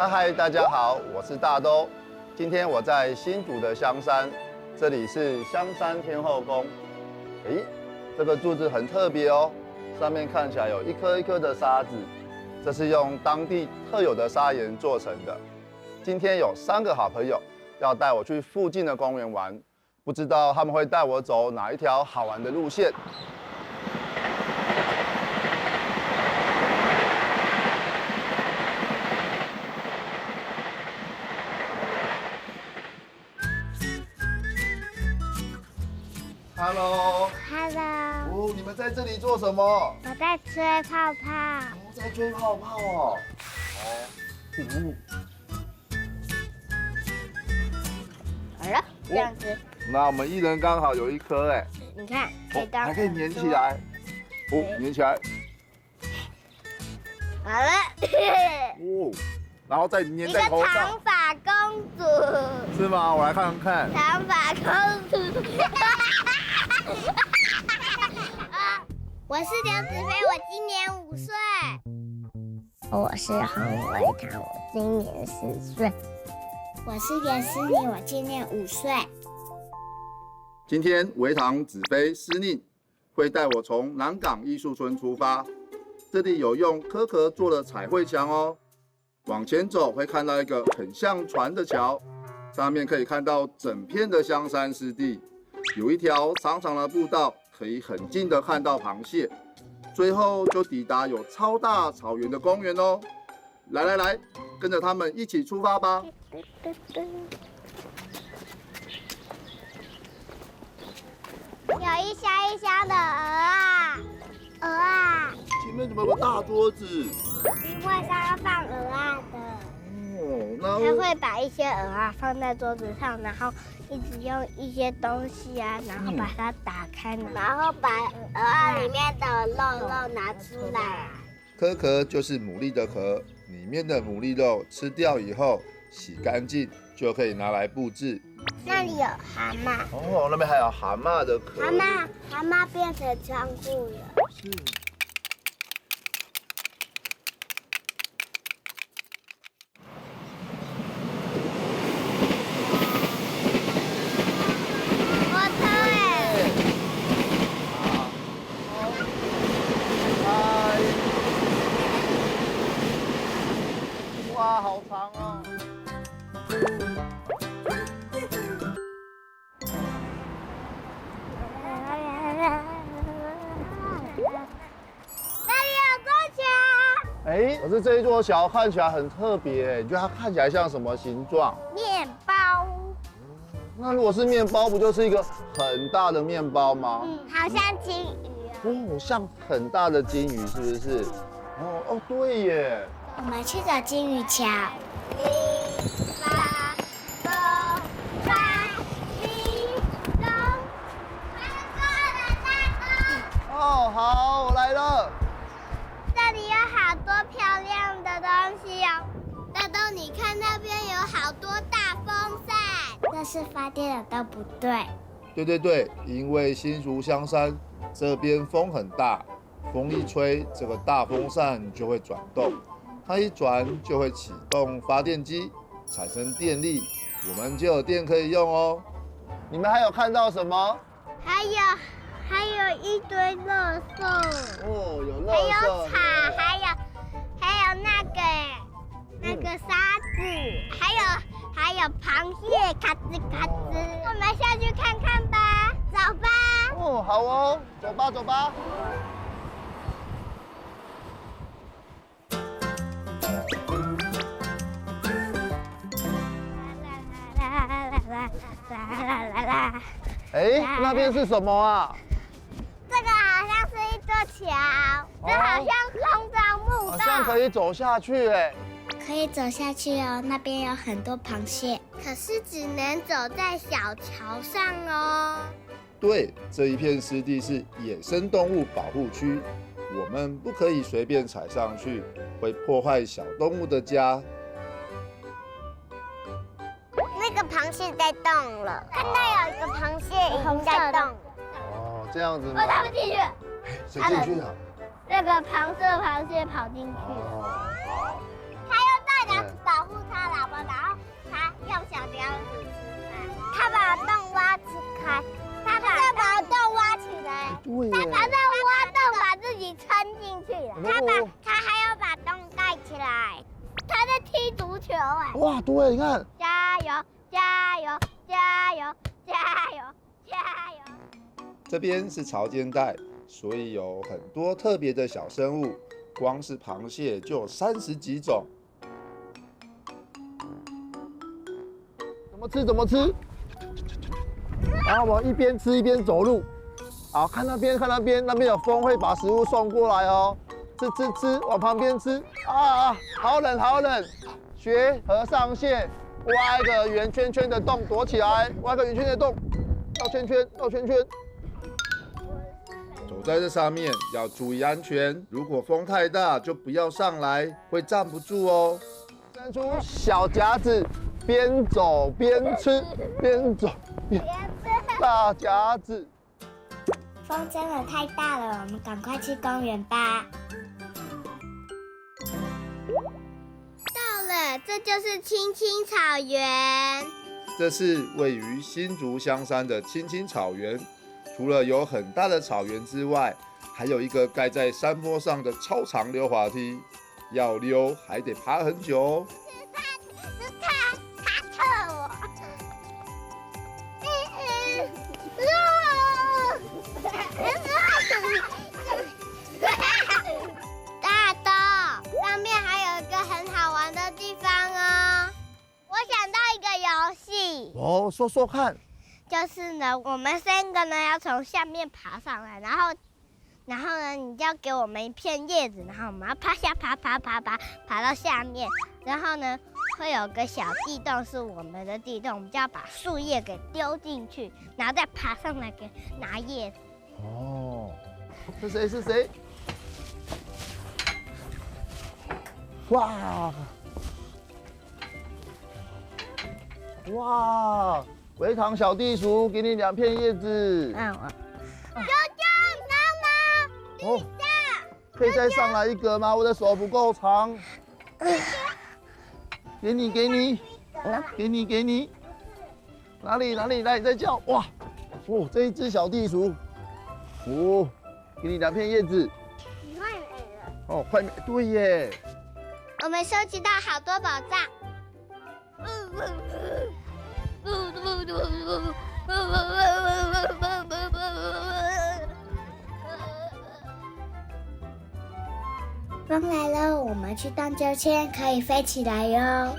嗨，大家好，我是大兜。今天我在新竹的香山，这里是香山天后宫。这个柱子很特别哦，上面看起来有一颗一颗的沙子，这是用当地特有的砂岩做成的。今天有3个好朋友要带我去附近的公园玩，不知道他们会带我走哪一条好玩的路线。Hello。哦，你们在这里做什么？我在吹泡泡。哦，在吹泡泡哦。好了，这样子。那我们一人刚好有一颗哎。你看，还可以粘起来。哦，粘起来。好了。哦，然后再粘在头上。一个长发公主。是吗？我来看看。长发公主。我是刘子飞，我今年5岁。我是洪维堂，我今年4岁。我是严思宁，我今年5岁。今天维堂、子飞、思宁会带我从南港艺术村出发，这里有用壳壳做的彩绘墙哦。往前走会看到一个很像船的桥，上面可以看到整片的香山湿地，有一条长长的步道，可以很近的看到螃蟹。最后就抵达有超大草原的公园哦。来，跟着他们一起出发吧。有一箱一箱的鹅啊！前面怎么有个大桌子？因为它要放鹅啊的。哦，那他会把一些鹅啊放在桌子上，然后一直用一些东西啊，然后把它打开，然后把鹅啊里面的肉拿出来。壳壳就是牡蛎的壳，里面的牡蛎肉吃掉以后洗干净，就可以拿来布置。那里有蛤蟆。哦，那边还有蛤蟆的壳。蛤蟆变成仓库了。是。哇，好长哦！那里有座桥。可是这一座桥看起来很特别，你觉得它看起来像什么形状？面包。那如果是面包，不就是一个很大的面包吗？好像金鱼哦，像很大的金鱼，是不是？哦，对耶。我们去找金鱼桥。哦，好，我来了。这里有好多漂亮的东西哦。大豆，你看那边有好多大风扇，那是发电的都不对。对，因为新竹香山这边风很大，风一吹，这个大风扇就会转动，它一转就会启动发电机，产生电力，我们就有电可以用哦。你们还有看到什么？还有一堆垃圾。哦，有垃圾。还有草，还有那个沙子，还有螃蟹，咔吱咔吱。我们下去看看吧，走吧。哦，好哦，走吧。那边是什么啊？这个好像是一座桥，这好像空中木道，好像可以走下去哎。可以走下去哦，那边有很多螃蟹，可是只能走在小桥上哦。对，这一片湿地是野生动物保护区，我们不可以随便踩上去，会破坏小动物的家。那个螃蟹在动了，看到有一个螃蟹已经在动了。哦，这样子吗？它们进去。谁进去了？那个黄色螃蟹跑进去。它用大牙齿保护他还要把洞盖起来，他在踢足球哎！哇，对，你看，加油，加油，加油，加油，加油！这边是潮间带，所以有很多特别的小生物，光是螃蟹就有30几种。怎么吃？然后我们一边吃一边走路。好，看那边，那边有风会把食物送过来哦。吃，往旁边吃。啊，好冷。学和尚蟹，挖一个圆圈圈的洞躲起来，挖个圆圈的洞，绕圈圈。走在这上面要注意安全，如果风太大就不要上来，会站不住哦。伸出小夹子，边走边吃，边走边大夹子。风真的太大了，我们赶快去公园吧。到了，这就是青青草原。这是位于新竹香山的青青草原，除了有很大的草原之外，还有一个盖在山坡上的超长溜滑梯，要溜还得爬很久哦。他蹭我。大豆，上面还有一个很好玩的地方哦。我想到一个游戏哦，说看。就是呢，我们3个呢要从下面爬上来，然后呢，你就要给我们一片叶子，然后我们要爬到下面，然后呢会有个小地洞是我们的地洞，我们就要把树叶给丢进去，然后再爬上来给拿叶子。哦，是谁？哇！维糖小地鼠，给你2片叶子。妈妈，哦，可以再上来一个吗？我的手不够长。给你。哪里？来，你再叫。哇！哦，这一只小地鼠。哦，给你2片叶子。快没了。哦，快没，对耶。我们收集到好多宝藏。风来了，我们去荡秋千，可以飞起来哟。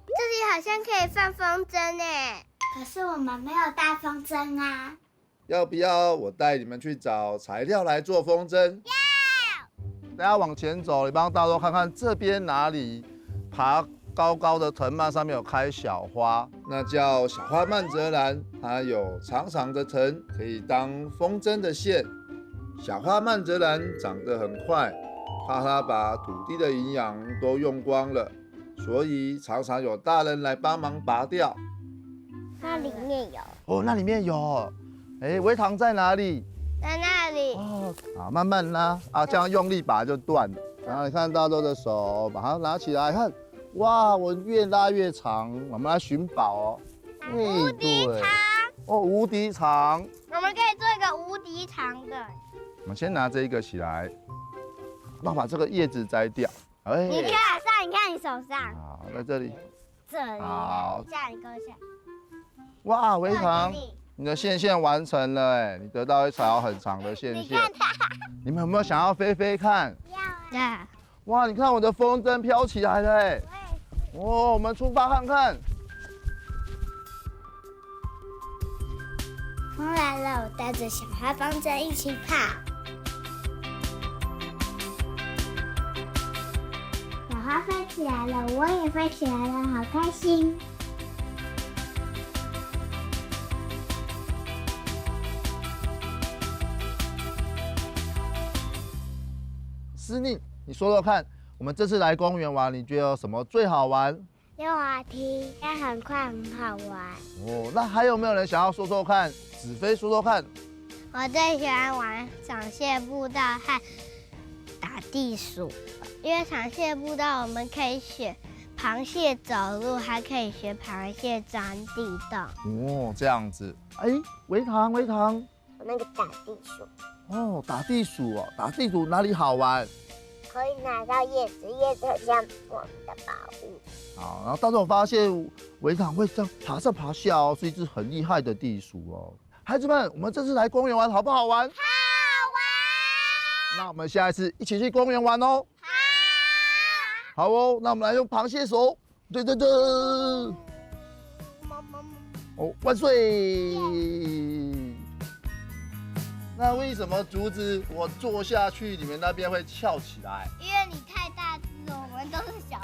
这里好像可以放风筝哎，可是我们没有带风筝啊。要不要我带你们去找材料来做风筝？要。大家往前走，你帮大家看看这边哪里爬高高的藤蔓，上面有开小花，那叫小花曼泽兰，它有长长的藤，可以当风筝的线。小花曼泽兰长得很快，怕它把土地的营养都用光了，所以常常有大人来帮忙拔掉。它里面有。哦，那里面有。哎，维糖在哪里？在那里。哦，好，慢慢拉啊，这样用力拔就断了。然后你看大豆的手，把它拿起来，看，哇，我越拉越长。我们来寻宝哦。无敌长。哦，无敌长。我们可以做一个无敌长的。我们先拿这一个起来，然后把这个叶子摘掉。哎，你看你手上。好，在这里。这里。好。这样一个下。哇，维糖。你的线完成了，哎，你得到一条很长的线。你们有没有想要飞飞看？要啊。哇，你看我的风筝飘起来了，哎。哦，我们出发看看。风来了，我带着小花风筝一起跑。小花飞起来了，我也飞起来了，好开心。司令，你说说看，我们这次来公园玩，你觉得有什么最好玩？溜滑梯，也很快，很好玩。哦，那还有没有人想要说说看？子飞说说看。我最喜欢玩长线步道和打地鼠，因为长线步道我们可以学螃蟹走路，还可以学螃蟹钻地洞。哦，这样子。哎，维糖，我那个打地鼠哦，打地鼠哦，打地鼠哪里好玩？可以拿到叶子，叶子很像我们的宝物。好，然后到时候我发现维糖会这样爬上爬下哦，是一只很厉害的地鼠哦。孩子们，我们这次来公园玩好不好玩？好玩。那我们下一次一起去公园玩哦。好哦，那我们来用螃蟹手，对，哦，万岁！那为什么竹子我坐下去，你们那边会翘起来？因为你太大只了，我们都是小